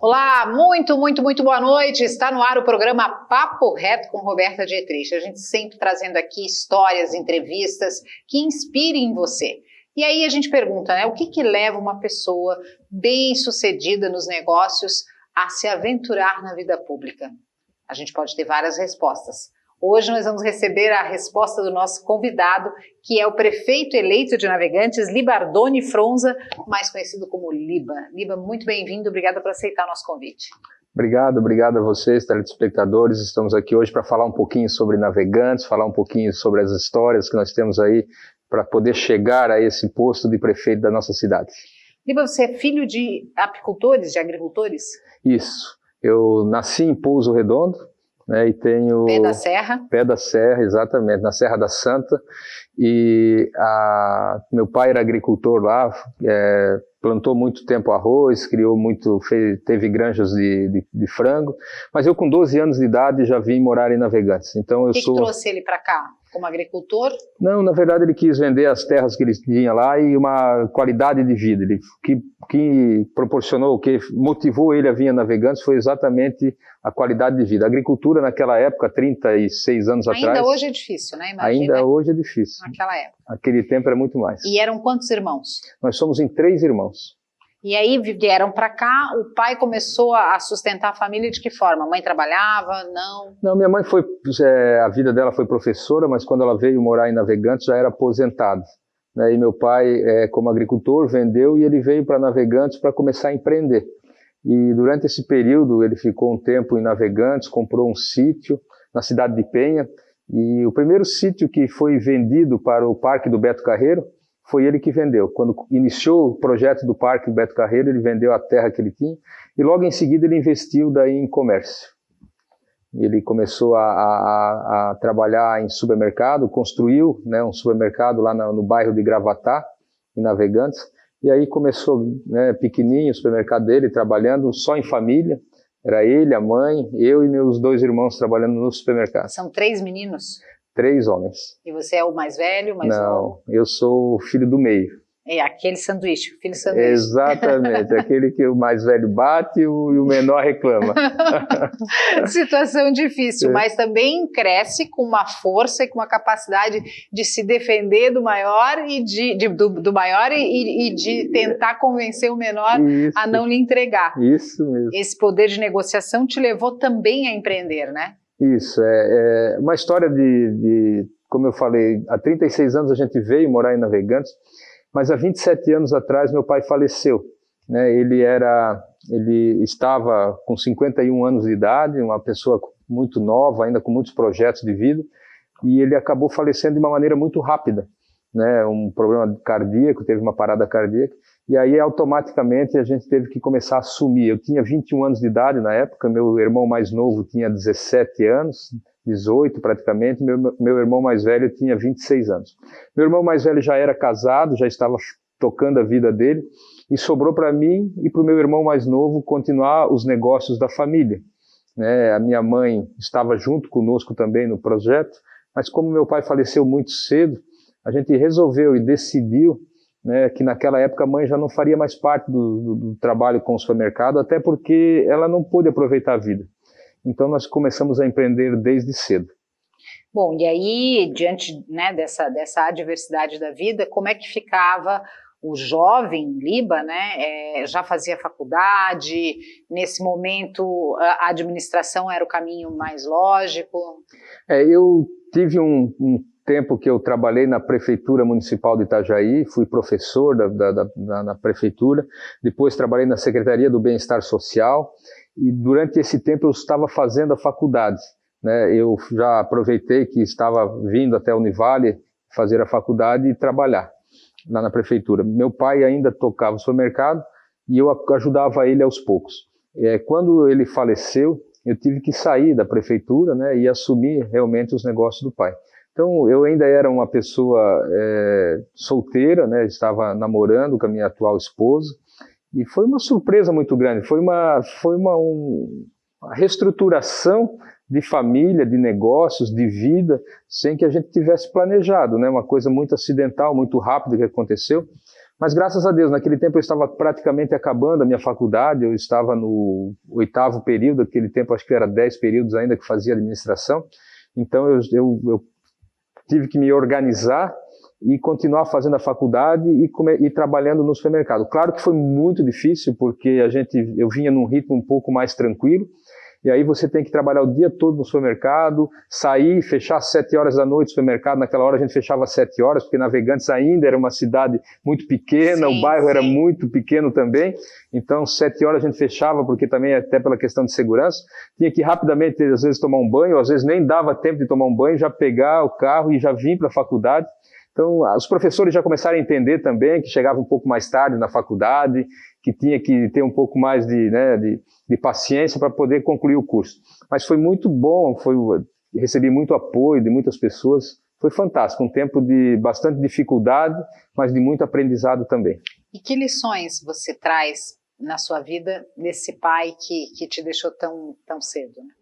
Olá, muito boa noite. Está no ar o programa Papo Reto com Roberta Dietrich. A gente sempre trazendo aqui histórias, entrevistas que inspirem você. E aí a gente pergunta, né, o que leva uma pessoa bem-sucedida nos negócios a se aventurar na vida pública? A gente pode ter várias respostas. Hoje nós vamos receber a resposta do nosso convidado, que é o prefeito eleito de Navegantes, Libardone Fronza, mais conhecido como Liba. Liba, muito bem-vindo, obrigada por aceitar o nosso convite. Obrigado a vocês, telespectadores. Estamos aqui hoje para falar um pouquinho sobre Navegantes, falar um pouquinho sobre as histórias que nós temos aí para poder chegar a esse posto de prefeito da nossa cidade. Liba, você é filho de apicultores, de agricultores? Isso. Eu nasci em Pouso Redondo, né, e tenho... Pé da Serra? Pé da Serra, exatamente, na Serra da Santa. E meu pai era agricultor lá, plantou muito tempo arroz, teve granjas de frango. Mas eu com 12 anos de idade já vim morar em Navegantes. Então O que trouxe ele para cá? Como agricultor? Não, na verdade ele quis vender as terras que ele tinha lá e uma qualidade de vida. Que proporcionou, o que motivou ele a vir a Navegantes foi exatamente a qualidade de vida. A agricultura naquela época, 36 anos atrás... Ainda hoje é difícil, né? Imagina, ainda hoje é difícil. Naquela época. Aquele tempo era muito mais. E eram quantos irmãos? Nós somos em 3 irmãos. E aí vieram para cá, o pai começou a sustentar a família de que forma? A mãe trabalhava? Não? Não, minha mãe a vida dela foi professora, mas quando ela veio morar em Navegantes já era aposentada. Né? E meu pai, como agricultor, vendeu e ele veio para Navegantes para começar a empreender. E durante esse período ele ficou um tempo em Navegantes, comprou um sítio na cidade de Penha, e o primeiro sítio que foi vendido para o Parque do Beto Carreiro foi ele que vendeu. Quando iniciou o projeto do Parque do Beto Carreiro, ele vendeu a terra que ele tinha e logo em seguida ele investiu daí em comércio. Ele começou a trabalhar em supermercado, construiu, né, um supermercado lá no bairro de Gravatá, em Navegantes, e aí começou, né, pequenininho o supermercado dele, trabalhando só em família. Era ele, a mãe, eu e meus 2 irmãos trabalhando no supermercado. São 3 meninos? 3 homens. E você é o mais velho, mais Não, novo? eu sou o filho do meio. É aquele sanduíche, o filho sanduíche. Exatamente, aquele que o mais velho bate e o menor reclama. Situação difícil, mas também cresce com uma força e com uma capacidade de se defender do maior e de tentar convencer o menor a não lhe entregar. Isso mesmo. Esse poder de negociação te levou também a empreender, né? Isso, é uma história como eu falei, há 36 anos a gente veio morar em Navegantes, mas há 27 anos atrás meu pai faleceu, né? Ele estava com 51 anos de idade, uma pessoa muito nova, ainda com muitos projetos de vida, e ele acabou falecendo de uma maneira muito rápida, né? Um problema cardíaco, teve uma parada cardíaca, e aí automaticamente a gente teve que começar a assumir. Eu tinha 21 anos de idade na época, meu irmão mais novo tinha 17 anos, 18 praticamente, meu irmão mais velho tinha 26 anos. Meu irmão mais velho já era casado, já estava tocando a vida dele, e sobrou para mim e para o meu irmão mais novo continuar os negócios da família. Né? A minha mãe estava junto conosco também no projeto, mas como meu pai faleceu muito cedo, a gente resolveu e decidiu, né, que naquela época a mãe já não faria mais parte do trabalho com o supermercado, até porque ela não pôde aproveitar a vida. Então nós começamos a empreender desde cedo. Bom, e aí, diante, né, dessa adversidade da vida, como é que ficava o jovem Liba, né? Já fazia faculdade, nesse momento a administração era o caminho mais lógico? Eu tive um tempo que eu trabalhei na Prefeitura Municipal de Itajaí, fui professor na Prefeitura, depois trabalhei na Secretaria do Bem-Estar Social, e durante esse tempo eu estava fazendo a faculdade, né? Eu já aproveitei que estava vindo até a Univale fazer a faculdade e trabalhar lá na Prefeitura. Meu pai ainda tocava o supermercado e eu ajudava ele aos poucos. Quando ele faleceu, eu tive que sair da Prefeitura, né, e assumir realmente os negócios do pai. Então, eu ainda era uma pessoa solteira, né, estava namorando com a minha atual esposa, e foi uma surpresa muito grande, foi uma reestruturação de família, de negócios, de vida, sem que a gente tivesse planejado, né, uma coisa muito acidental, muito rápida que aconteceu, Mas graças a Deus, naquele tempo eu estava praticamente acabando a minha faculdade, eu estava no 8º período, naquele tempo acho que era 10 períodos ainda que fazia administração, então eu tive que me organizar e continuar fazendo a faculdade e trabalhando no supermercado. Claro que foi muito difícil, porque eu vinha num ritmo um pouco mais tranquilo, e aí você tem que trabalhar o dia todo no supermercado, sair, fechar às 7 horas da noite no supermercado. Naquela hora a gente fechava às 7 horas, porque Navegantes ainda era uma cidade muito pequena, o bairro era muito pequeno também. Então 7 horas a gente fechava, porque também até pela questão de segurança. Tinha que rapidamente, às vezes, tomar um banho, às vezes nem dava tempo de tomar um banho, já pegar o carro e já vir para a faculdade. Então os professores já começaram a entender também que chegava um pouco mais tarde na faculdade, que tinha que ter um pouco mais de paciência para poder concluir o curso. Mas foi muito bom, recebi muito apoio de muitas pessoas, foi fantástico, um tempo de bastante dificuldade, mas de muito aprendizado também. E que lições você traz na sua vida desse pai que te deixou tão cedo, né?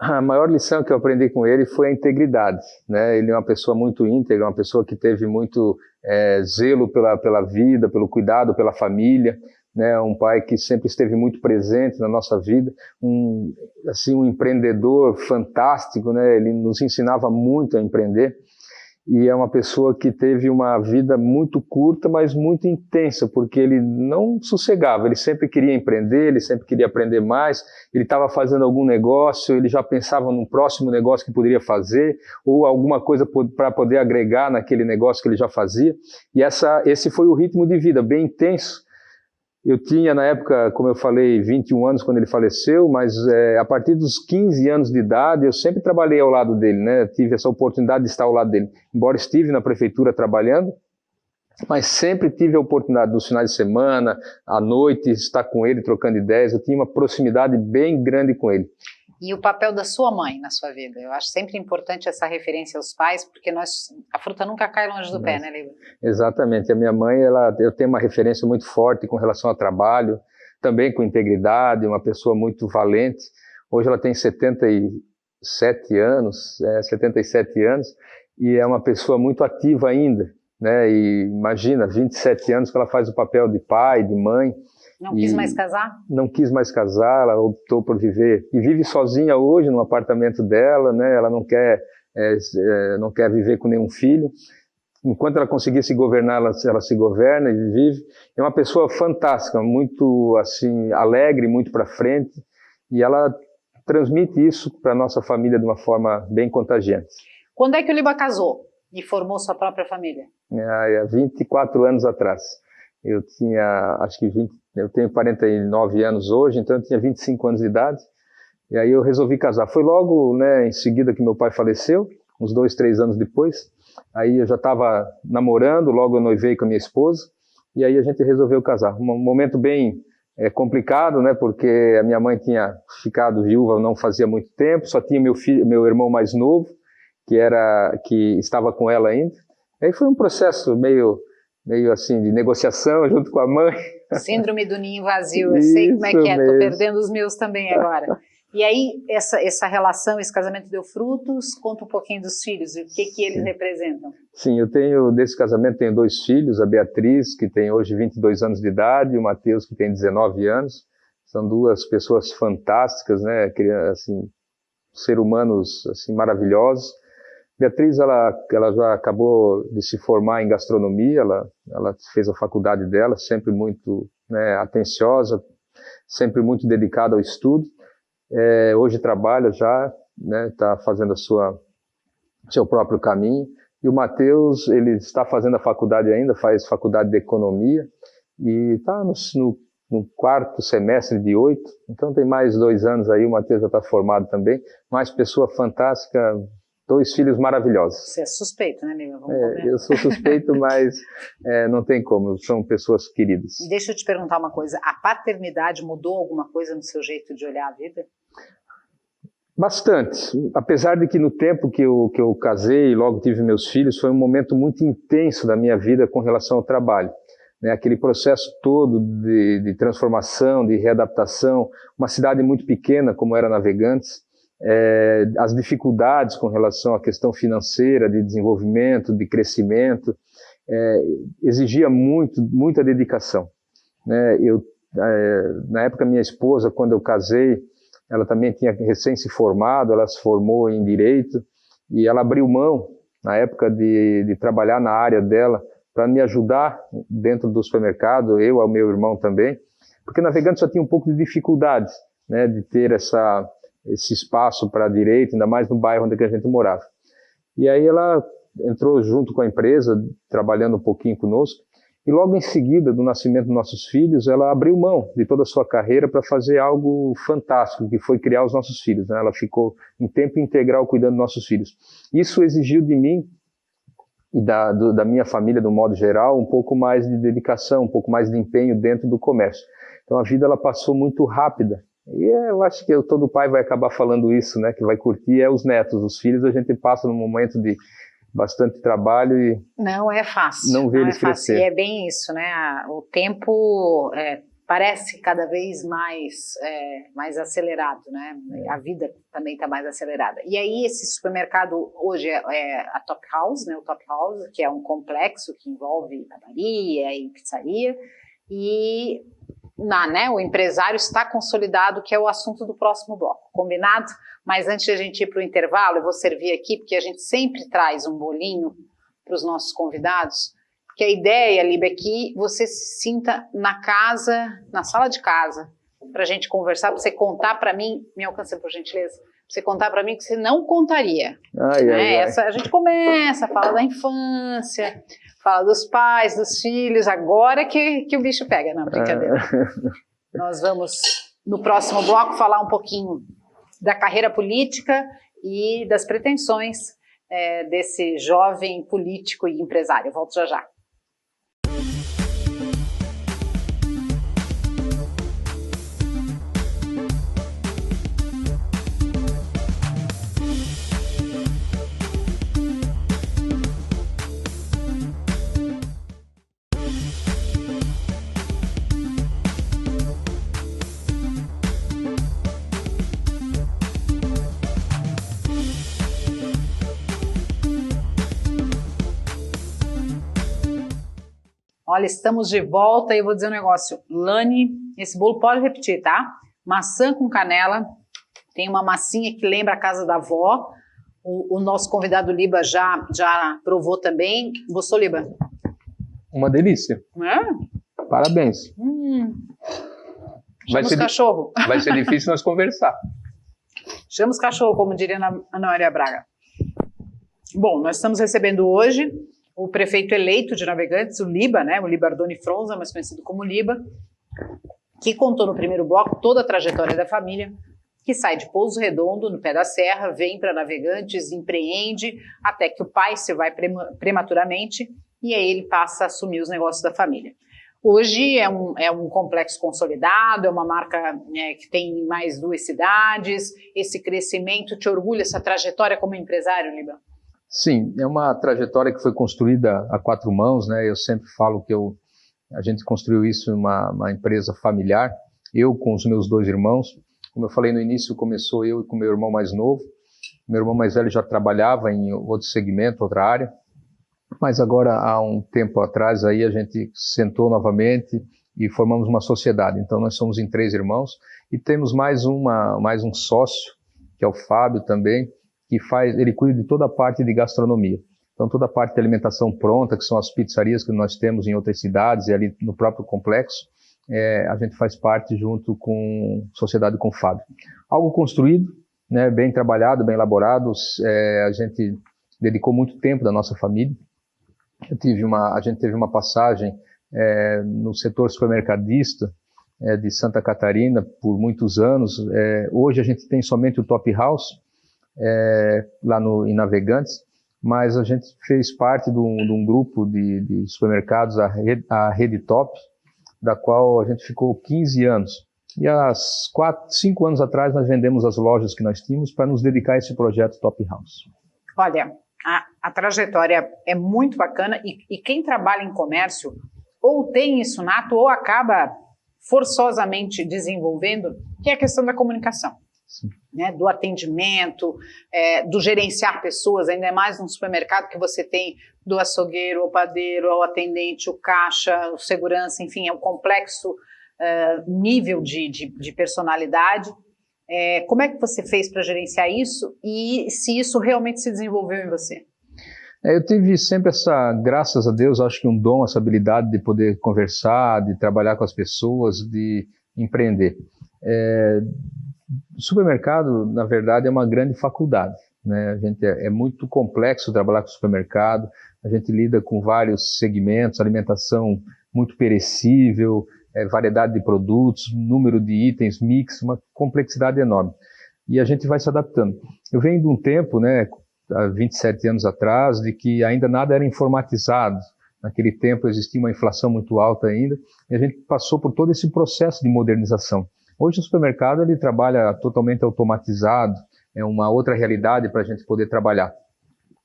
A maior lição que eu aprendi com ele foi a integridade, né? Ele é uma pessoa muito íntegra, uma pessoa que teve muito zelo pela vida, pelo cuidado, pela família, né? Um pai que sempre esteve muito presente na nossa vida, um empreendedor fantástico, né? Ele nos ensinava muito a empreender. E é uma pessoa que teve uma vida muito curta, mas muito intensa, porque ele não sossegava, ele sempre queria empreender, ele sempre queria aprender mais, ele estava fazendo algum negócio, ele já pensava no próximo negócio que poderia fazer, ou alguma coisa para poder agregar naquele negócio que ele já fazia, e esse foi o ritmo de vida, bem intenso. Eu tinha, na época, como eu falei, 21 anos quando ele faleceu, mas a partir dos 15 anos de idade, eu sempre trabalhei ao lado dele, né? Tive essa oportunidade de estar ao lado dele. Embora estive na prefeitura trabalhando, mas sempre tive a oportunidade nos finais de semana, à noite, estar com ele, trocando ideias. Eu tinha uma proximidade bem grande com ele. E o papel da sua mãe na sua vida? Eu acho sempre importante essa referência aos pais, porque a fruta nunca cai longe do pé, né, Lívia? Exatamente. A minha mãe, eu tenho uma referência muito forte com relação ao trabalho, também com integridade, uma pessoa muito valente. Hoje ela tem 77 anos, e é uma pessoa muito ativa ainda, né? E imagina, 27 anos que ela faz o papel de pai, de mãe. Não quis mais casar? Não quis mais casar, ela optou por viver, e vive sozinha hoje no apartamento dela, né? Ela não quer viver com nenhum filho. Enquanto ela conseguir se governar, ela se governa e vive. É uma pessoa fantástica, muito assim, alegre, muito para frente, e ela transmite isso para a nossa família de uma forma bem contagiante. Quando é que o Liba casou e formou sua própria família? Há 24 anos atrás. Eu tenho 49 anos hoje, então eu tinha 25 anos de idade, e aí eu resolvi casar. Foi logo, né, em seguida que meu pai faleceu, uns 2, 3 anos depois. Aí eu já estava namorando, logo eu noivei com a minha esposa, e aí a gente resolveu casar. Um momento bem complicado, né, porque a minha mãe tinha ficado viúva não fazia muito tempo, só tinha meu irmão mais novo, que estava com ela ainda. Aí foi um processo meio assim, de negociação junto com a mãe. Síndrome do ninho vazio, eu sei como é que é, estou perdendo os meus também agora. E aí, essa relação, esse casamento deu frutos? Conta um pouquinho dos filhos, o que eles representam. Sim, desse casamento tenho 2 filhos, a Beatriz, que tem hoje 22 anos de idade, e o Matheus, que tem 19 anos. São 2 pessoas fantásticas, né, assim, seres humanos assim, maravilhosos. Beatriz, ela já acabou de se formar em gastronomia, ela fez a faculdade dela, sempre muito, né, atenciosa, sempre muito dedicada ao estudo. Hoje trabalha já, né, está fazendo seu próprio caminho. E o Matheus, ele está fazendo a faculdade ainda, faz faculdade de economia, e está no 4º semestre de 8, então tem mais 2 anos aí, o Matheus já está formado também, mas pessoa fantástica, 2 filhos maravilhosos. Você é suspeito, né, amiga? Eu sou suspeito, mas não tem como, são pessoas queridas. Deixa eu te perguntar uma coisa, a paternidade mudou alguma coisa no seu jeito de olhar a vida? Bastante, apesar de que no tempo que eu casei e logo tive meus filhos, foi um momento muito intenso da minha vida com relação ao trabalho. Né, aquele processo todo de transformação, de readaptação, uma cidade muito pequena como era Navegantes, as dificuldades com relação à questão financeira, de desenvolvimento, de crescimento, exigia muita dedicação, né? Na época, minha esposa, quando eu casei, ela também tinha recém se formado, ela se formou em Direito, e ela abriu mão, na época, de trabalhar na área dela, para me ajudar dentro do supermercado, eu e o meu irmão também, porque Navegantes só tinha um pouco de dificuldades, né, de ter esse espaço para Direito, ainda mais no bairro onde a gente morava. E aí ela entrou junto com a empresa, trabalhando um pouquinho conosco, e logo em seguida do nascimento dos nossos filhos, ela abriu mão de toda a sua carreira para fazer algo fantástico, que foi criar os nossos filhos, né? Ela ficou em tempo integral cuidando dos nossos filhos. Isso exigiu de mim e da minha família, do modo geral, um pouco mais de dedicação, um pouco mais de empenho dentro do comércio. Então a vida ela passou muito rápida. E eu acho que todo pai vai acabar falando isso, né? Que vai curtir os netos, os filhos a gente passa num momento de bastante trabalho e não é fácil. Não vê eles crescer. E é bem isso, né? O tempo parece cada vez mais acelerado, né? A vida também está mais acelerada. E aí esse supermercado hoje é a Top House, né? O Top House, que é um complexo que envolve padaria e pizzaria, e o empresário está consolidado, que é o assunto do próximo bloco, combinado? Mas antes de a gente ir para o intervalo, eu vou servir aqui, porque a gente sempre traz um bolinho para os nossos convidados, porque a ideia, Liba, é que você se sinta na sala de casa, para a gente conversar, para você contar para mim, me alcança por gentileza, para você contar para mim que você não contaria. A gente começa, fala da infância, fala dos pais, dos filhos, agora que o bicho pega, não, brincadeira. Nós vamos, no próximo bloco, falar um pouquinho da carreira política e das pretensões desse jovem político e empresário. Eu volto já já. Olha, estamos de volta e eu vou dizer um negócio. Lani, esse bolo pode repetir, tá? Maçã com canela, tem uma massinha que lembra a casa da avó. O nosso convidado Liba já provou também. Gostou, Liba? Uma delícia. Parabéns. Chama os cachorro. Vai ser difícil nós conversar. Chama os cachorro, como diria Ana Maria Braga. Bom, nós estamos recebendo hoje o prefeito eleito de Navegantes, o Liba, né? O Liba Ardoni Fronza, mais conhecido como Liba, que contou no primeiro bloco toda a trajetória da família, que sai de Pouso Redondo, no pé da serra, vem para Navegantes, empreende, até que o pai se vai prematuramente, e aí ele passa a assumir os negócios da família. Hoje é um complexo consolidado, é uma marca que tem mais 2 cidades. Esse crescimento te orgulha, essa trajetória como empresário, Liba? Sim, é uma trajetória que foi construída a 4 mãos, né? Eu sempre falo que a gente construiu isso em uma empresa familiar, eu com os meus 2 irmãos. Como eu falei no início, começou eu e com meu irmão mais novo. Meu irmão mais velho já trabalhava em outro segmento, outra área, mas agora há um tempo atrás aí a gente sentou novamente e formamos uma sociedade. Então nós somos em 3 irmãos e temos mais um sócio, que é o Fábio também, que ele cuida de toda a parte de gastronomia. Então toda a parte de alimentação pronta, que são as pizzarias que nós temos em outras cidades e ali no próprio complexo, a gente faz parte junto com sociedade com o Fábio. Algo construído, né, bem trabalhado, bem elaborado, a gente dedicou muito tempo da nossa família. A gente teve uma passagem no setor supermercadista de Santa Catarina por muitos anos. Hoje a gente tem somente o Top House, lá em Navegantes, mas a gente fez parte de um grupo de supermercados, a Rede Top, da qual a gente ficou 15 anos. E há 5 anos atrás nós vendemos as lojas que nós tínhamos para nos dedicar a esse projeto Top House. Olha, a trajetória é muito bacana e quem trabalha em comércio ou tem isso nato ou acaba forçosamente desenvolvendo, que é a questão da comunicação. né, do atendimento, do gerenciar pessoas, ainda mais num supermercado que você tem do açougueiro, o padeiro, o atendente, o caixa, o segurança, enfim, é um complexo nível de personalidade. Como é que você fez para gerenciar isso e se isso realmente se desenvolveu em você? Eu tive sempre graças a Deus, acho que um dom, essa habilidade de poder conversar, de trabalhar com as pessoas, de empreender. O supermercado, na verdade, é uma grande faculdade, né? É muito complexo trabalhar com o supermercado, a gente lida com vários segmentos, alimentação muito perecível, variedade de produtos, número de itens, mix, uma complexidade enorme. E a gente vai se adaptando. Eu venho de um tempo, né, há 27 anos atrás, de que ainda nada era informatizado. Naquele tempo existia uma inflação muito alta ainda, e a gente passou por todo esse processo de modernização. Hoje o supermercado ele trabalha totalmente automatizado, é uma outra realidade para a gente poder trabalhar.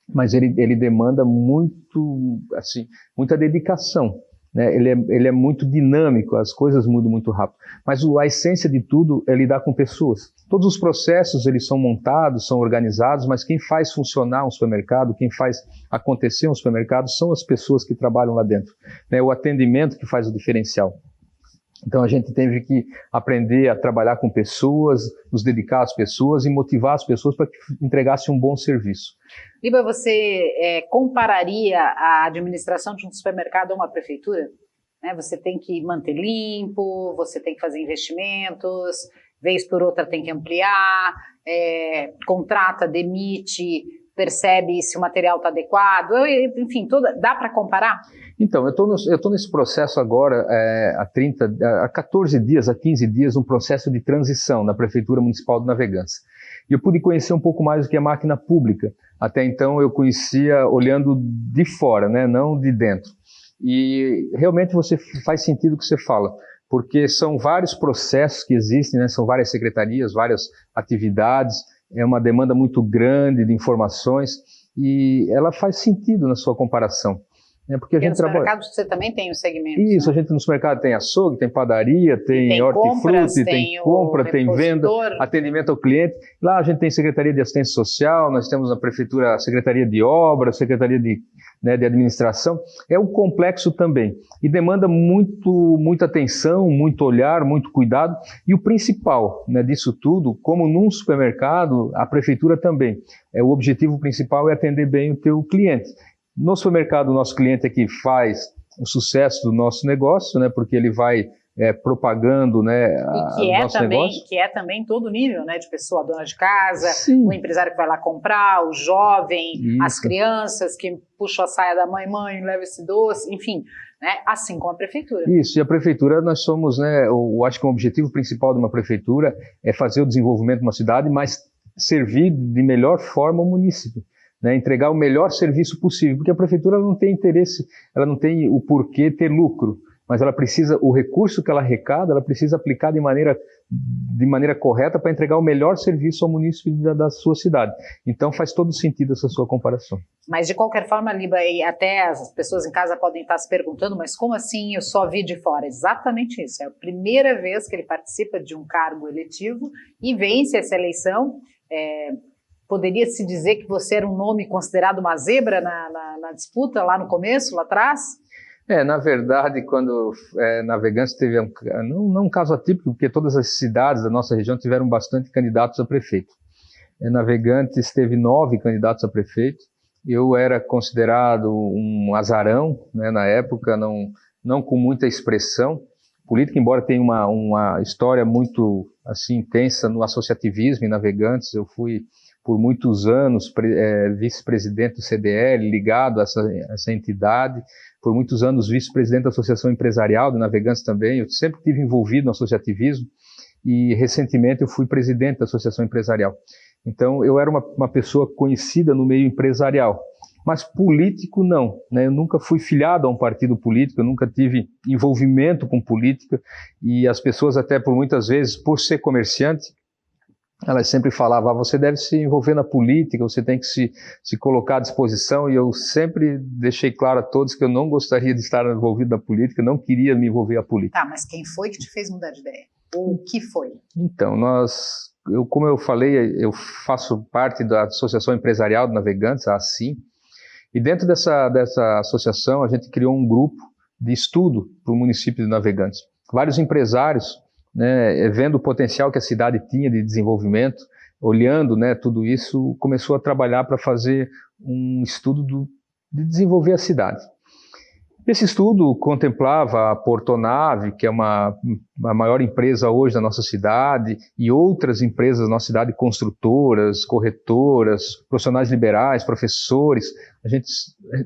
Mas ele demanda muita dedicação, né? Ele é muito dinâmico, as coisas mudam muito rápido. Mas a essência de tudo é lidar com pessoas. Todos os processos eles são montados, são organizados, mas quem faz funcionar um supermercado, quem faz acontecer um supermercado são as pessoas que trabalham lá dentro, né? O atendimento que faz o diferencial. Então a gente teve que aprender a trabalhar com pessoas, nos dedicar às pessoas e motivar as pessoas para que entregassem um bom serviço. Liba, você compararia a administração de um supermercado a uma prefeitura? Né? Você tem que manter limpo, você tem que fazer investimentos, vez por outra tem que ampliar, contrata, demite, percebe se o material está adequado, enfim, dá para comparar? Então, eu estou nesse processo agora, há 14 dias, há 15 dias, um processo de transição na Prefeitura Municipal de Navegantes. E eu pude conhecer um pouco mais do que a máquina pública. Até então eu conhecia olhando de fora, né, não de dentro. E realmente faz sentido o que você fala, porque são vários processos que existem, né, são várias secretarias, várias atividades, é uma demanda muito grande de informações e ela faz sentido na sua comparação. Porque a gente no supermercado você também tem os segmentos. Isso, né? A gente no supermercado tem açougue, tem padaria, tem hortifruti, tem compra, tem venda, atendimento ao cliente. Lá a gente tem Secretaria de Assistência Social, nós temos na Prefeitura a Secretaria de Obras, Secretaria de Administração. É um complexo também e demanda muita atenção, muito olhar, muito cuidado. E o principal, né, disso tudo, como num supermercado, a Prefeitura também. O objetivo principal é atender bem o teu cliente. No supermercado, o nosso cliente é que faz o sucesso do nosso negócio, né, porque ele vai propagando, né, o nosso negócio. Que é também todo nível, né, de pessoa, dona de casa, Sim. O empresário que vai lá comprar, o jovem, Isso. As crianças que puxam a saia da mãe, leva esse doce, enfim, né, assim como a prefeitura. Isso, e a prefeitura nós somos, né, eu acho que o objetivo principal de uma prefeitura é fazer o desenvolvimento de uma cidade, mas servir de melhor forma o munícipe. Né, entregar o melhor serviço possível, porque a prefeitura não tem interesse, ela não tem o porquê ter lucro, mas ela precisa, o recurso que ela arrecada, ela precisa aplicar de maneira correta para entregar o melhor serviço ao munícipe da sua cidade. Então faz todo sentido essa sua comparação. Mas de qualquer forma, Liba, e até as pessoas em casa podem estar se perguntando, mas como assim eu só vi de fora? Exatamente isso, é a primeira vez que ele participa de um cargo eletivo e vence essa eleição. Poderia-se dizer que você era um nome considerado uma zebra na disputa lá no começo, lá atrás? Na verdade, quando Navegantes teve não um caso atípico, porque todas as cidades da nossa região tiveram bastante candidatos a prefeito. Navegantes teve 9 candidatos a prefeito. Eu era considerado um azarão, né, na época, não com muita expressão política, embora tenha uma história muito assim, intensa no associativismo em Navegantes. Eu fui por muitos anos vice-presidente do CDL, ligado a essa entidade, por muitos anos vice-presidente da Associação Empresarial de Navegantes também. Eu sempre estive envolvido no associativismo e recentemente eu fui presidente da Associação Empresarial. Então eu era uma pessoa conhecida no meio empresarial, mas político não, né? Eu nunca fui filiado a um partido político, eu nunca tive envolvimento com política e as pessoas até por muitas vezes, por ser comerciante, elas sempre falavam, você deve se envolver na política, você tem que se colocar à disposição, e eu sempre deixei claro a todos que eu não gostaria de estar envolvido na política, não queria me envolver na política. Tá, mas quem foi que te fez mudar de ideia? Ou o que foi? Então, como eu falei, eu faço parte da Associação Empresarial de Navegantes, a ASSIM, e dentro dessa associação a gente criou um grupo de estudo para o município de Navegantes. Vários empresários, né, vendo o potencial que a cidade tinha de desenvolvimento, olhando, né, tudo isso, começou a trabalhar para fazer um estudo de desenvolver a cidade. Esse estudo contemplava a Portonave, que é a maior empresa hoje da nossa cidade, e outras empresas da nossa cidade, construtoras, corretoras, profissionais liberais, professores. A gente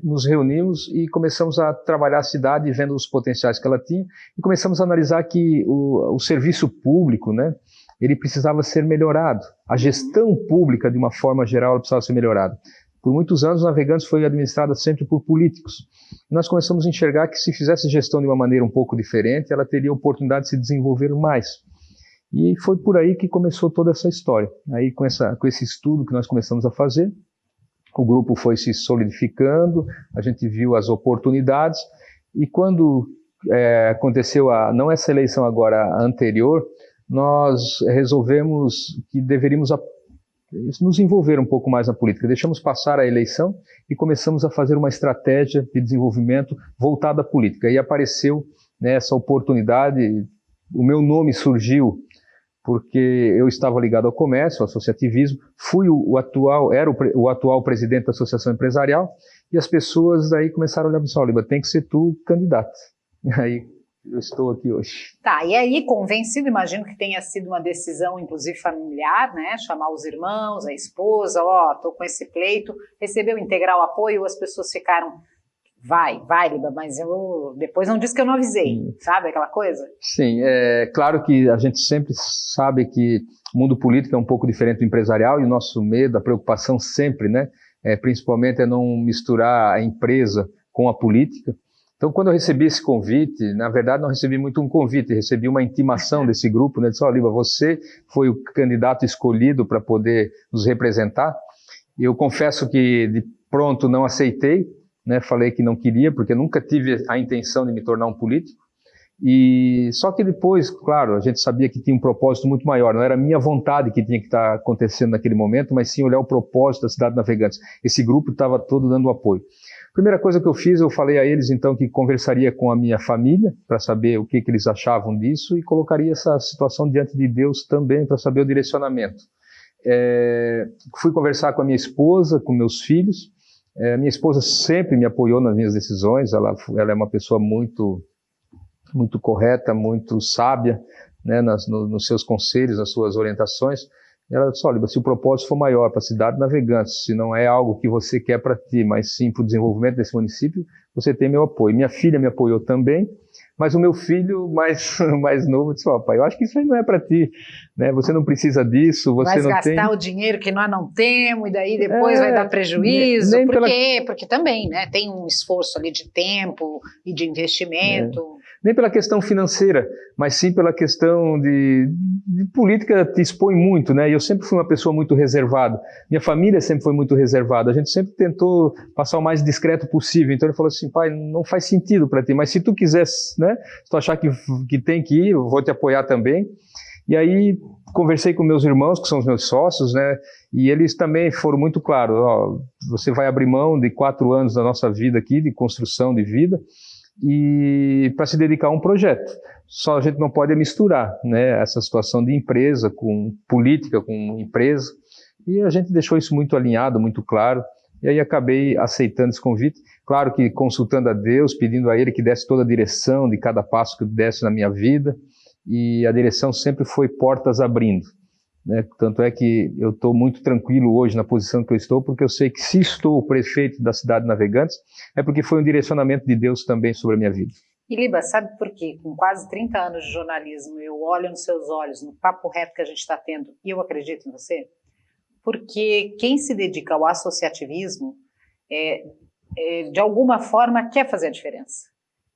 nos reunimos e começamos a trabalhar a cidade vendo os potenciais que ela tinha e começamos a analisar que o serviço público, né, ele precisava ser melhorado. A gestão pública, de uma forma geral, ela precisava ser melhorada. Por muitos anos, Navegantes foi administrada sempre por políticos. E nós começamos a enxergar que se fizesse gestão de uma maneira um pouco diferente, ela teria oportunidade de se desenvolver mais. E foi por aí que começou toda essa história. Aí, com esse estudo que nós começamos a fazer, o grupo foi se solidificando, a gente viu as oportunidades, e quando aconteceu não essa eleição agora, a anterior, nós resolvemos que deveríamos nos envolver um pouco mais na política. Deixamos passar a eleição e começamos a fazer uma estratégia de desenvolvimento voltada à política. E apareceu, né, essa oportunidade, o meu nome surgiu porque eu estava ligado ao comércio, ao associativismo, fui era o atual presidente da Associação Empresarial, e as pessoas aí começaram a olhar para o Oliba, tem que ser tu candidato. Aí eu estou aqui hoje. Tá, e aí, convencido, imagino que tenha sido uma decisão, inclusive familiar, né? Chamar os irmãos, a esposa, tô com esse pleito, recebeu integral apoio, as pessoas ficaram, vai, Liba, mas eu depois não disse que eu não avisei, sabe aquela coisa? Sim, é claro que a gente sempre sabe que o mundo político é um pouco diferente do empresarial, e o nosso medo, a preocupação sempre, né? Principalmente é não misturar a empresa com a política. Então, quando eu recebi esse convite, na verdade não recebi muito um convite, recebi uma intimação desse grupo, né? Disse, Liba, você foi o candidato escolhido para poder nos representar. Eu confesso que de pronto não aceitei, né? Falei que não queria, porque nunca tive a intenção de me tornar um político. E só que depois, claro, a gente sabia que tinha um propósito muito maior, não era a minha vontade que tinha que estar acontecendo naquele momento, mas sim olhar o propósito da cidade de Navegantes. Esse grupo estava todo dando apoio. Primeira coisa que eu fiz, eu falei a eles então que conversaria com a minha família para saber o que eles achavam disso e colocaria essa situação diante de Deus também para saber o direcionamento. Fui conversar com a minha esposa, com meus filhos. Minha esposa sempre me apoiou nas minhas decisões, ela é uma pessoa muito correta, muito sábia, né, nos seus conselhos, nas suas orientações. Ela disse, olha, se o propósito for maior para a cidade de Navegantes, se não é algo que você quer para ti, mas sim para o desenvolvimento desse município, você tem meu apoio. Minha filha me apoiou também, mas o meu filho mais novo disse, pai, eu acho que isso aí não é para ti, né? Você não precisa disso, você não tem... Vai gastar o dinheiro que nós não temos e daí depois vai dar prejuízo. Por quê? Porque também, né, tem um esforço ali de tempo e de investimento. Nem pela questão financeira, mas sim pela questão de política te expõe muito, né? E eu sempre fui uma pessoa muito reservada. Minha família sempre foi muito reservada. A gente sempre tentou passar o mais discreto possível. Então ele falou assim, pai, não faz sentido para ti, mas se tu quiser, né? Se tu achar que tem que ir, eu vou te apoiar também. E aí conversei com meus irmãos, que são os meus sócios, né? E eles também foram muito claros. Você vai abrir mão de 4 anos da nossa vida aqui, de construção de vida, e para se dedicar a um projeto. Só a gente não pode misturar, né, essa situação de empresa com política, com empresa, e a gente deixou isso muito alinhado, muito claro, e aí acabei aceitando esse convite, claro que consultando a Deus, pedindo a Ele que desse toda a direção de cada passo que eu desse na minha vida, e a direção sempre foi portas abrindo, né? Tanto é que eu estou muito tranquilo hoje na posição que eu estou, porque eu sei que se estou o prefeito da cidade de Navegantes, é porque foi um direcionamento de Deus também sobre a minha vida. E Liba, sabe por quê? Com quase 30 anos de jornalismo, eu olho nos seus olhos, no papo reto que a gente está tendo, e eu acredito em você, porque quem se dedica ao associativismo, de alguma forma, quer fazer a diferença.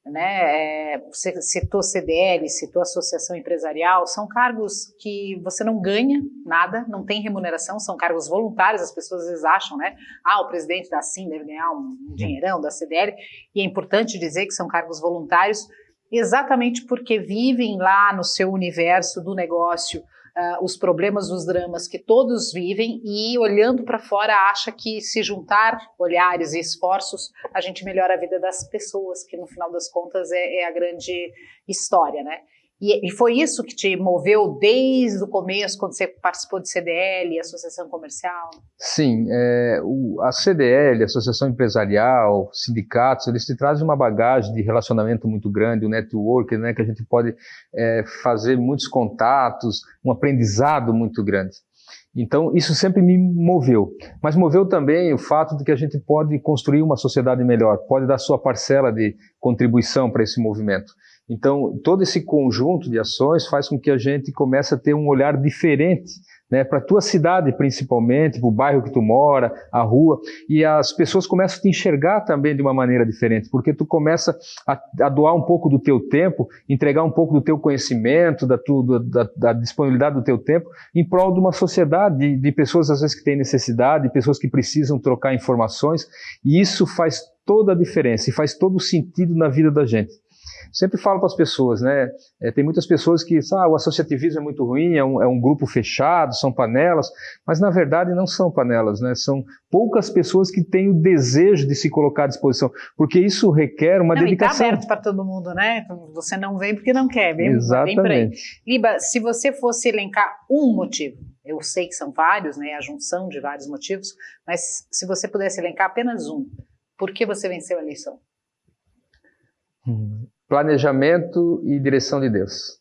Né? Você citou CDL, citou Associação Empresarial, são cargos que você não ganha nada, não tem remuneração, são cargos voluntários, as pessoas às vezes acham, né? O presidente da ASSIM deve ganhar um dinheirão da CDL, e é importante dizer que são cargos voluntários exatamente porque vivem lá no seu universo do negócio, os problemas, os dramas que todos vivem e olhando para fora acha que se juntar olhares e esforços a gente melhora a vida das pessoas, que no final das contas é a grande história, né? E foi isso que te moveu desde o começo, quando você participou de CDL, Associação Comercial? Sim, a CDL, Associação Empresarial, sindicatos, eles te trazem uma bagagem de relacionamento muito grande, um network, né, que a gente pode fazer muitos contatos, um aprendizado muito grande. Então, isso sempre me moveu. Mas moveu também o fato de que a gente pode construir uma sociedade melhor, pode dar sua parcela de contribuição para esse movimento. Então, todo esse conjunto de ações faz com que a gente comece a ter um olhar diferente, né, para a tua cidade principalmente, para o bairro que tu mora, a rua, e as pessoas começam a te enxergar também de uma maneira diferente, porque tu começa a doar um pouco do teu tempo, entregar um pouco do teu conhecimento, da disponibilidade do teu tempo, em prol de uma sociedade de pessoas às vezes que têm necessidade, pessoas que precisam trocar informações, e isso faz toda a diferença, e faz todo o sentido na vida da gente. Sempre falo para as pessoas, né? Tem muitas pessoas que o associativismo é muito ruim, é um grupo fechado, são panelas, mas na verdade não são panelas, né? São poucas pessoas que têm o desejo de se colocar à disposição, porque isso requer uma dedicação. E está aberto para todo mundo, né? Você não vem porque não quer, vem Exatamente. Por aí. Liba, se você fosse elencar um motivo, eu sei que são vários, né? A junção de vários motivos, mas se você pudesse elencar apenas um, por que você venceu a eleição? Planejamento e direção de Deus.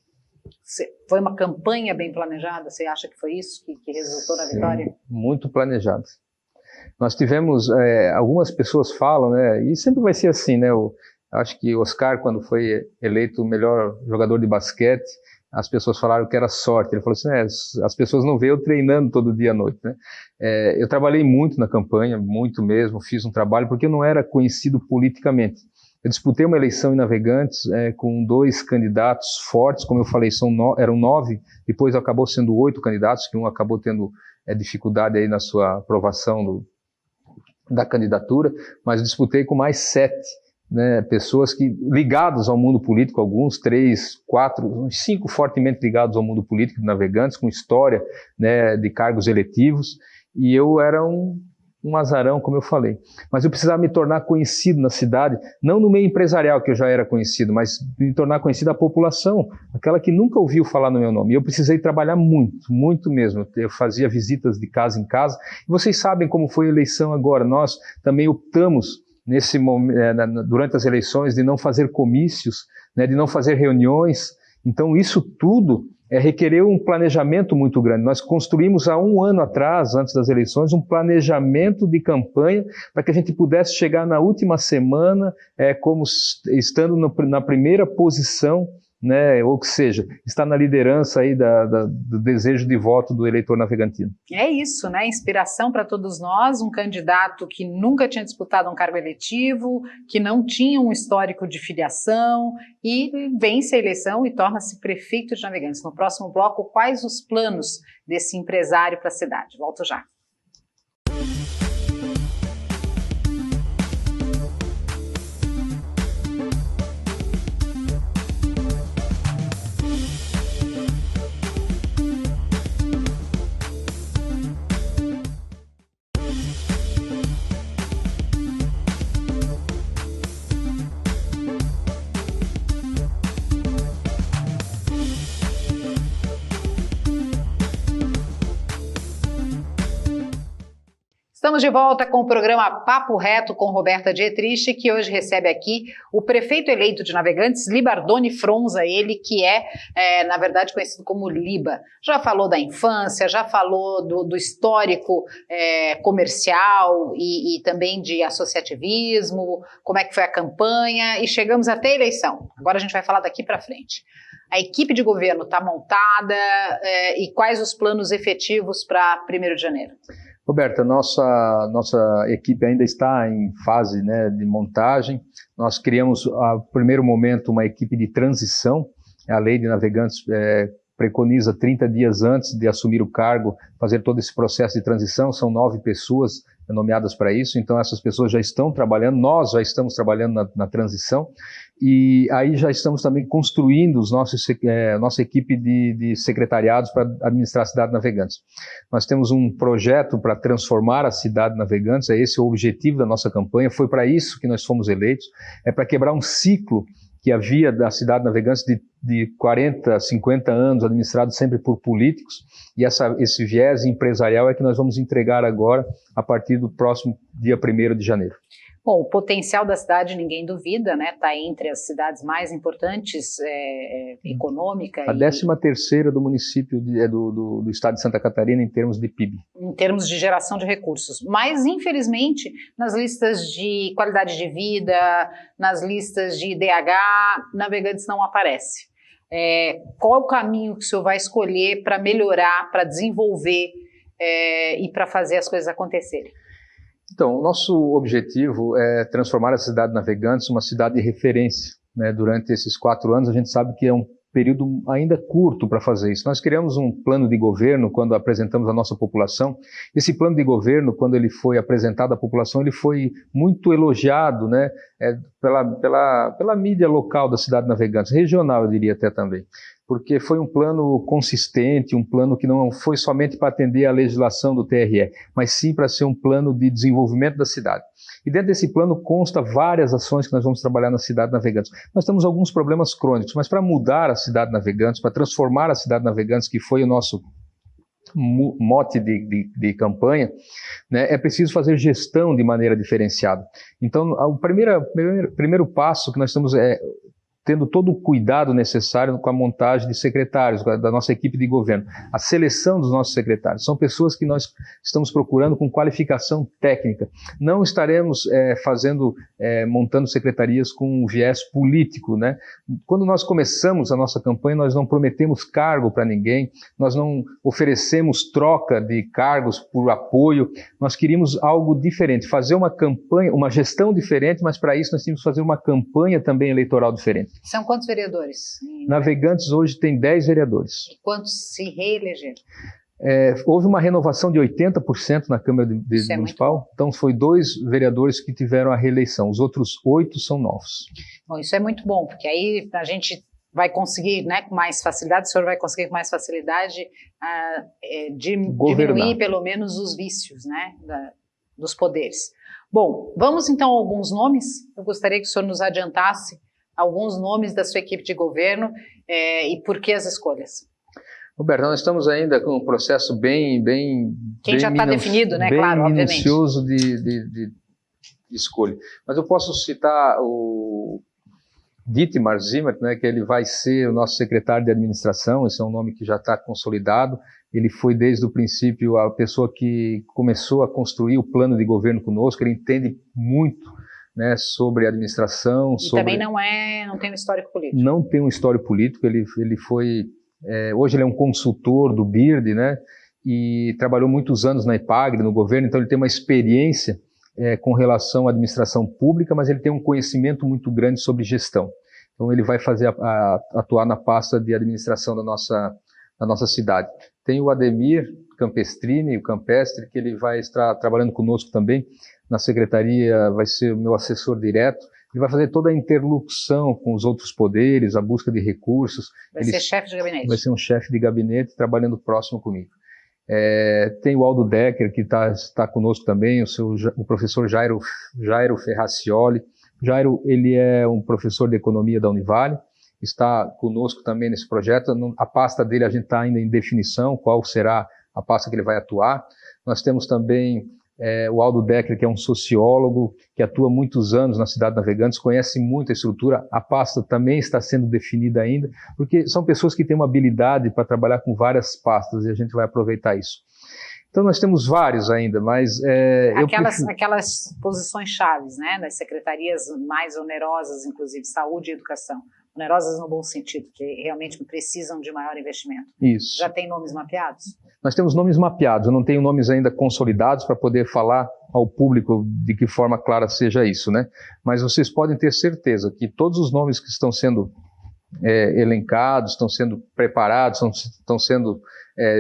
Foi uma campanha bem planejada? Você acha que foi isso que resultou na vitória? Muito planejado. Nós tivemos, algumas pessoas falam, né, e sempre vai ser assim, né, acho que Oscar, quando foi eleito o melhor jogador de basquete, as pessoas falaram que era sorte. Ele falou assim, as pessoas não veem eu treinando todo dia à noite, né? Eu trabalhei muito na campanha, muito mesmo, fiz um trabalho, porque eu não era conhecido politicamente. Eu disputei uma eleição em Navegantes com 2 candidatos fortes, como eu falei, eram 9, depois acabou sendo 8 candidatos, que um acabou tendo dificuldade aí na sua aprovação da candidatura, mas eu disputei com mais 7, né, pessoas ligadas ao mundo político, alguns 3, 4, 5 fortemente ligados ao mundo político de Navegantes, com história, né, de cargos eletivos, e eu era um azarão, como eu falei. Mas eu precisava me tornar conhecido na cidade, não no meio empresarial, que eu já era conhecido, mas me tornar conhecido a população, aquela que nunca ouviu falar no meu nome. E eu precisei trabalhar muito, muito mesmo. Eu fazia visitas de casa em casa. E vocês sabem como foi a eleição agora. Nós também optamos, nesse momento, durante as eleições, de não fazer comícios, né, de não fazer reuniões. Então, isso tudo requereu um planejamento muito grande. Nós construímos há 1 ano atrás, antes das eleições, um planejamento de campanha para que a gente pudesse chegar na última semana como estando na primeira posição, né, ou que seja, está na liderança aí do desejo de voto do eleitor navegantino. É isso, né? Inspiração para todos nós, um candidato que nunca tinha disputado um cargo eletivo, que não tinha um histórico de filiação e vence a eleição e torna-se prefeito de Navegantes. No próximo bloco, quais os planos desse empresário para a cidade? Volto já. Estamos de volta com o programa Papo Reto com Roberta Dietrich, que hoje recebe aqui o prefeito eleito de Navegantes, Libardone Fronza, ele que na verdade, conhecido como Liba. Já falou da infância, já falou do histórico comercial e também de associativismo, como é que foi a campanha, e chegamos até a eleição. Agora a gente vai falar daqui para frente. A equipe de governo está montada e quais os planos efetivos para 1º de janeiro? Roberta, nossa equipe ainda está em fase, né, de montagem. Nós criamos, a primeiro momento, uma equipe de transição. A lei de Navegantes preconiza 30 dias antes de assumir o cargo, fazer todo esse processo de transição. São 9 pessoas nomeadas para isso, então essas pessoas já estão trabalhando, nós já estamos trabalhando na transição, e aí já estamos também construindo nossa equipe de secretariados para administrar a cidade Navegantes. Nós temos um projeto para transformar a cidade Navegantes, esse é o objetivo da nossa campanha, foi para isso que nós fomos eleitos, é para quebrar um ciclo que havia da cidade Navegantes de 40, 50 anos, administrado sempre por políticos, e esse viés empresarial é que nós vamos entregar agora, a partir do próximo dia 1º de janeiro. Bom, o potencial da cidade ninguém duvida, né? Está entre as cidades mais importantes econômica. A 13ª do município do estado de Santa Catarina em termos de PIB. Em termos de geração de recursos. Mas, infelizmente, nas listas de qualidade de vida, nas listas de IDH, Navegantes não aparece. Qual é o caminho que o senhor vai escolher para melhorar, para desenvolver e para fazer as coisas acontecerem? Então, o nosso objetivo é transformar a cidade Navegantes uma cidade de referência, né? Durante esses 4 anos, a gente sabe que é um período ainda curto para fazer isso. Nós criamos um plano de governo quando apresentamos à nossa população. Esse plano de governo, quando ele foi apresentado à população, ele foi muito elogiado, né? Pela mídia local da cidade Navegantes, regional eu diria até também, porque foi um plano consistente, um plano que não foi somente para atender à legislação do TRE, mas sim para ser um plano de desenvolvimento da cidade. E dentro desse plano consta várias ações que nós vamos trabalhar na cidade Navegantes. Nós temos alguns problemas crônicos, mas para mudar a cidade Navegantes, para transformar a cidade Navegantes, que foi o nosso mote de campanha, né, é preciso fazer gestão de maneira diferenciada. Então, o primeiro passo que nós estamos tendo todo o cuidado necessário com a montagem de secretários, da nossa equipe de governo. A seleção dos nossos secretários. São pessoas que nós estamos procurando com qualificação técnica. Não estaremos montando secretarias com um viés político, né? Quando nós começamos a nossa campanha, nós não prometemos cargo para ninguém, nós não oferecemos troca de cargos por apoio, nós queríamos algo diferente, fazer uma campanha, uma gestão diferente, mas para isso nós tínhamos que fazer uma campanha também eleitoral diferente. São quantos vereadores? Navegantes hoje tem 10 vereadores. E quantos se reelegeram? Houve uma renovação de 80% na Câmara Municipal, então foi 2 vereadores que tiveram a reeleição, os outros 8 são novos. Bom, isso é muito bom, porque aí a gente vai conseguir, né, com mais facilidade, o senhor vai conseguir com mais facilidade diminuir pelo menos os vícios, né, dos poderes. Bom, vamos então a alguns nomes. Eu gostaria que o senhor nos adiantasse alguns nomes da sua equipe de governo e por que as escolhas? Roberto, nós estamos ainda com um processo bem Quem já está definido, né? Claro, obviamente. Minucioso de escolha. Mas eu posso citar o Dietmar Zimmert, né, que ele vai ser o nosso secretário de administração. Esse é um nome que já está consolidado. Ele foi desde o princípio a pessoa que começou a construir o plano de governo conosco. Ele entende muito, né, sobre administração. E também não tem um histórico político. Não tem um histórico político, ele foi, hoje ele é um consultor do BIRD, né, e trabalhou muitos anos na EPAGRE, no governo, então ele tem uma experiência com relação à administração pública, mas ele tem um conhecimento muito grande sobre gestão. Então ele vai atuar na pasta de administração da nossa cidade. Tem o Ademir Campestrini, o Campestre, que ele vai estar trabalhando conosco também na secretaria, vai ser o meu assessor direto. Ele vai fazer toda a interlocução com os outros poderes, a busca de recursos. Vai ser chefe de gabinete. Vai ser um chefe de gabinete trabalhando próximo comigo. Tem o Aldo Decker, que está conosco também, o professor Jairo Ferracioli. Jairo, ele é um professor de economia da Univale, está conosco também nesse projeto. A pasta dele a gente está ainda em definição, qual será a pasta que ele vai atuar. Nós temos também o Aldo Decker, que é um sociólogo, que atua muitos anos na cidade Navegantes, conhece muito a estrutura. A pasta também está sendo definida ainda, porque são pessoas que têm uma habilidade para trabalhar com várias pastas e a gente vai aproveitar isso. Então nós temos vários ainda, mas... Aquelas posições chaves, né, das secretarias mais onerosas, inclusive saúde e educação. Onerosas no bom sentido, que realmente precisam de maior investimento. Isso. Já tem nomes mapeados? Nós temos nomes mapeados, eu não tenho nomes ainda consolidados para poder falar ao público de que forma clara seja isso, né? Mas vocês podem ter certeza que todos os nomes que estão sendo elencados, estão sendo preparados, estão sendo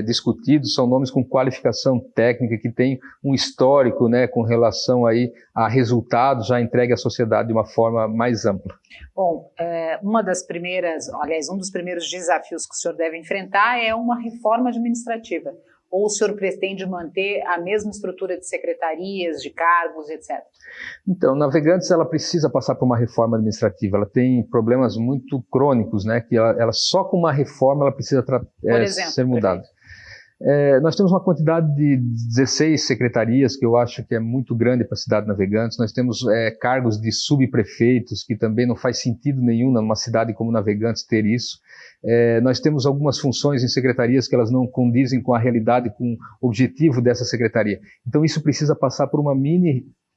discutidos, são nomes com qualificação técnica, que tem um histórico, né, com relação aí a resultados já entregue à sociedade de uma forma mais ampla. Bom, um dos primeiros desafios que o senhor deve enfrentar é uma reforma administrativa. Ou o senhor pretende manter a mesma estrutura de secretarias, de cargos, etc.? Então, Navegantes, ela precisa passar por uma reforma administrativa. Ela tem problemas muito crônicos, né? Que ela só com uma reforma ela precisa ser mudada. Nós temos uma quantidade de 16 secretarias, que eu acho que é muito grande para a cidade de Navegantes. Nós temos cargos de subprefeitos, que também não faz sentido nenhum numa cidade como Navegantes ter isso. Nós temos algumas funções em secretarias que elas não condizem com a realidade, com o objetivo dessa secretaria. Então isso precisa passar por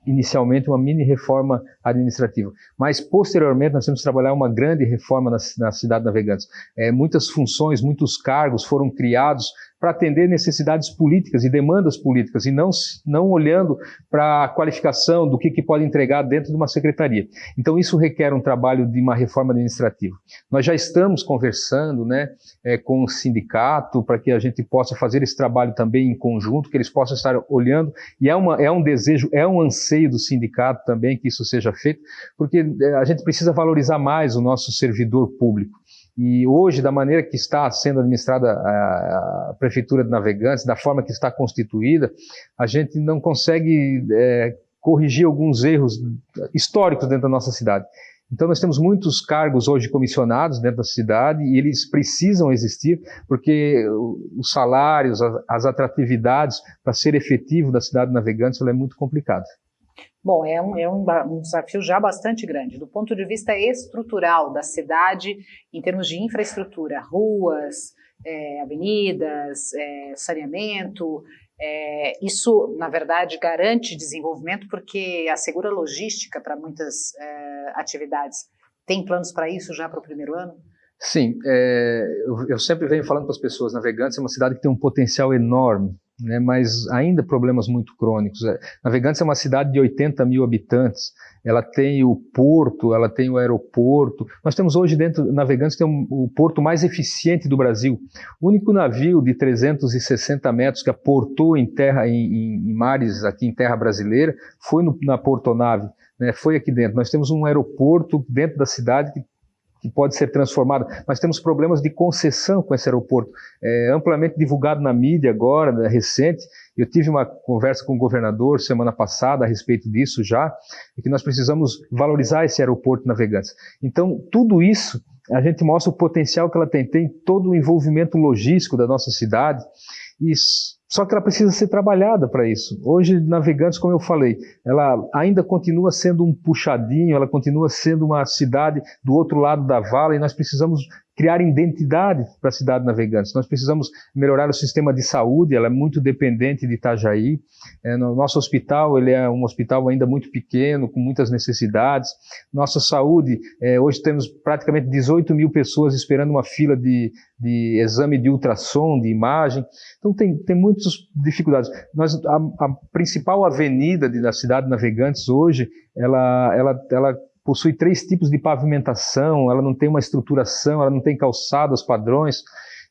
inicialmente uma mini reforma administrativa, mas posteriormente nós temos que trabalhar uma grande reforma na cidade de Navegantes. Muitas funções, muitos cargos foram criados para atender necessidades políticas e demandas políticas, e não olhando para a qualificação do que pode entregar dentro de uma secretaria. Então isso requer um trabalho de uma reforma administrativa. Nós já estamos conversando, né, com o sindicato para que a gente possa fazer esse trabalho também em conjunto, que eles possam estar olhando, e é um desejo, é um anseio do sindicato também que isso seja feito, porque a gente precisa valorizar mais o nosso servidor público. E hoje, da maneira que está sendo administrada a Prefeitura de Navegantes, da forma que está constituída, a gente não consegue corrigir alguns erros históricos dentro da nossa cidade. Então nós temos muitos cargos hoje comissionados dentro da cidade e eles precisam existir porque os salários, as atratividades para ser efetivo da cidade de Navegantes é muito complicado. Bom, é um desafio já bastante grande. Do ponto de vista estrutural da cidade, em termos de infraestrutura, ruas, avenidas, saneamento, isso, na verdade, garante desenvolvimento porque assegura logística para muitas atividades. Tem planos para isso já para o primeiro ano? Sim, eu sempre venho falando para as pessoas, Navegantes é uma cidade que tem um potencial enorme, né, mas ainda problemas muito crônicos. Navegantes é uma cidade de 80 mil habitantes, ela tem o porto, ela tem o aeroporto. Nós temos hoje dentro de Navegantes tem o porto mais eficiente do Brasil. O único navio de 360 metros que aportou em terra, em mares aqui em terra brasileira, foi na Portonave, né, foi aqui dentro. Nós temos um aeroporto dentro da cidade que pode ser transformado. Nós temos problemas de concessão com esse aeroporto, amplamente divulgado na mídia agora, recente. Eu tive uma conversa com o governador semana passada a respeito disso já, e que nós precisamos valorizar esse aeroporto Navegantes. Então, tudo isso, a gente mostra o potencial que ela tem todo o envolvimento logístico da nossa cidade, só que ela precisa ser trabalhada para isso. Hoje, Navegantes, como eu falei, ela ainda continua sendo um puxadinho, ela continua sendo uma cidade do outro lado da vala e nós precisamos criar identidade para a cidade de Navegantes. Nós precisamos melhorar o sistema de saúde, ela é muito dependente de Itajaí. No nosso hospital, ele é um hospital ainda muito pequeno, com muitas necessidades. Nossa saúde, hoje temos praticamente 18 mil pessoas esperando uma fila de exame de ultrassom, de imagem. Então tem muitas dificuldades. A principal avenida da cidade de Navegantes hoje, ela possui 3 tipos de pavimentação, ela não tem uma estruturação, ela não tem calçadas padrões.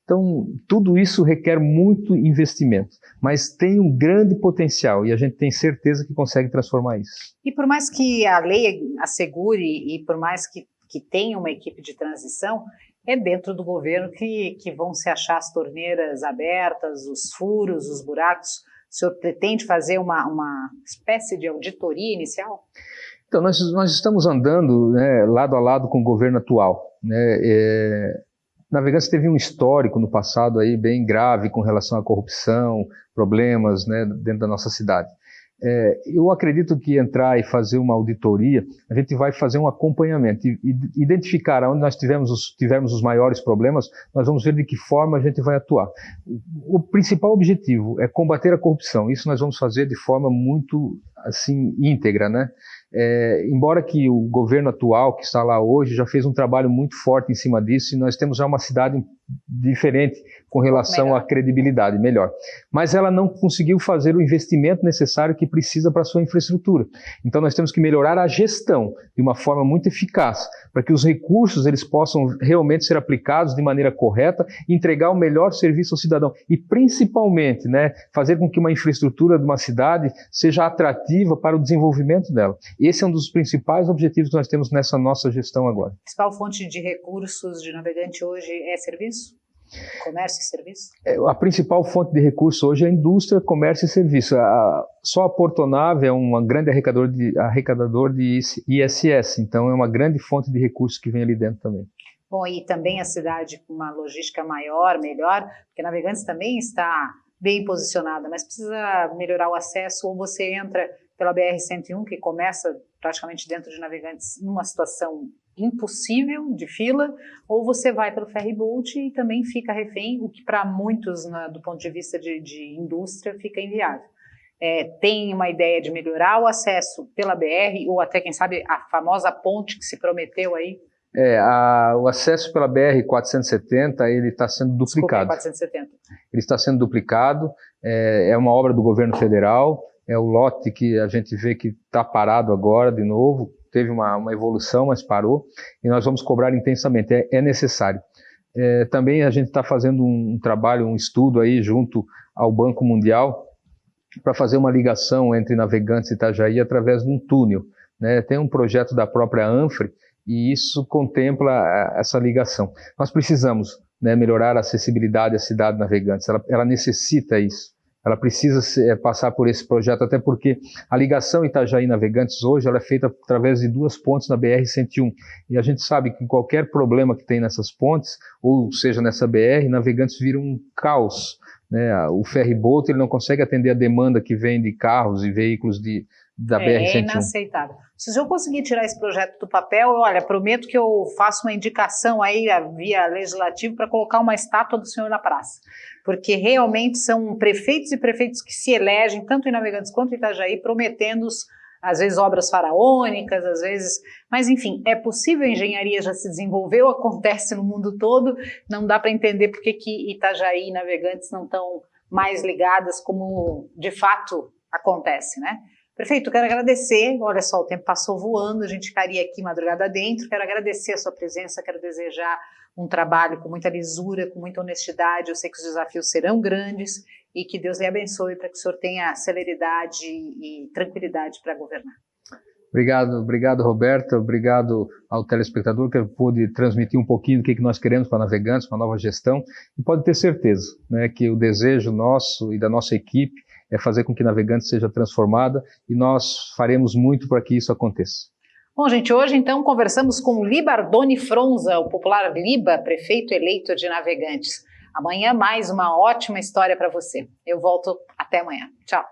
Então, tudo isso requer muito investimento, mas tem um grande potencial e a gente tem certeza que consegue transformar isso. E por mais que a lei assegure e por mais que tenha uma equipe de transição, é dentro do governo que vão se achar as torneiras abertas, os furos, os buracos. O senhor pretende fazer uma espécie de auditoria inicial? Então, nós estamos andando, né, lado a lado com o governo atual, né, Navegantes teve um histórico no passado aí bem grave com relação à corrupção, problemas, né, dentro da nossa cidade. Eu acredito que entrar e fazer uma auditoria, a gente vai fazer um acompanhamento e identificar onde nós tivermos os maiores problemas, nós vamos ver de que forma a gente vai atuar. O principal objetivo é combater a corrupção, isso nós vamos fazer de forma muito assim, íntegra, né? Embora que o governo atual que está lá hoje já fez um trabalho muito forte em cima disso e nós temos já uma cidade diferente com relação à credibilidade, melhor. Mas ela não conseguiu fazer o investimento necessário que precisa para a sua infraestrutura. Então nós temos que melhorar a gestão de uma forma muito eficaz, para que os recursos eles possam realmente ser aplicados de maneira correta e entregar o melhor serviço ao cidadão. E principalmente, né, fazer com que uma infraestrutura de uma cidade seja atrativa para o desenvolvimento dela. Esse é um dos principais objetivos que nós temos nessa nossa gestão agora. A principal fonte de recursos de Navegante hoje é serviço? Comércio e serviço? A principal fonte de recursos hoje é a indústria, comércio e serviço. Só a Portonave é um grande arrecadador de ISS, então é uma grande fonte de recursos que vem ali dentro também. Bom, e também a cidade com uma logística maior, melhor, porque Navegantes também está bem posicionada, mas precisa melhorar o acesso, ou você entra pela BR-101, que começa praticamente dentro de Navegantes numa situação impossível de fila, ou você vai pelo ferryboat e também fica refém, o que para muitos, do ponto de vista de indústria, fica inviável. Tem uma ideia de melhorar o acesso pela BR, ou até, quem sabe, a famosa ponte que se prometeu aí? O acesso pela BR-470, ele está sendo duplicado. Desculpa, 470. Ele está sendo duplicado, é uma obra do governo federal, é o lote que a gente vê que está parado agora de novo, teve uma evolução, mas parou, e nós vamos cobrar intensamente, é necessário. Também a gente está fazendo um trabalho, um estudo aí junto ao Banco Mundial, para fazer uma ligação entre Navegantes e Itajaí através de um túnel, né? Tem um projeto da própria ANFRE, e isso contempla essa ligação. Nós precisamos, né, melhorar a acessibilidade à cidade de Navegantes, ela necessita isso. Ela precisa passar por esse projeto, até porque a ligação Itajaí-Navegantes hoje ela é feita através de 2 pontes na BR-101. E a gente sabe que qualquer problema que tem nessas pontes, ou seja, nessa BR, Navegantes vira um caos, né? O ferryboat ele não consegue atender a demanda que vem de carros e veículos da BR-101. É inaceitável. Se eu conseguir tirar esse projeto do papel, olha, prometo que eu faço uma indicação aí via legislativo para colocar uma estátua do senhor na praça. Porque realmente são prefeitos e prefeitos que se elegem, tanto em Navegantes quanto em Itajaí, prometendo, às vezes, obras faraônicas, às vezes... Mas, enfim, é possível, a engenharia já se desenvolveu, acontece no mundo todo, não dá para entender por que Itajaí e Navegantes não estão mais ligadas como, de fato, acontece, né? Prefeito, quero agradecer, olha só, o tempo passou voando, a gente ficaria aqui madrugada dentro, quero agradecer a sua presença, quero desejar um trabalho com muita lisura, com muita honestidade, eu sei que os desafios serão grandes e que Deus lhe abençoe para que o senhor tenha celeridade e tranquilidade para governar. Obrigado Roberta, obrigado ao telespectador que pôde transmitir um pouquinho do que nós queremos para Navegantes, para a nova gestão, e pode ter certeza, né, que o desejo nosso e da nossa equipe é fazer com que Navegantes seja transformada e nós faremos muito para que isso aconteça. Bom, gente, hoje então conversamos com Libardone Fronza, o popular Liba, prefeito eleito de Navegantes. Amanhã mais uma ótima história para você. Eu volto até amanhã. Tchau.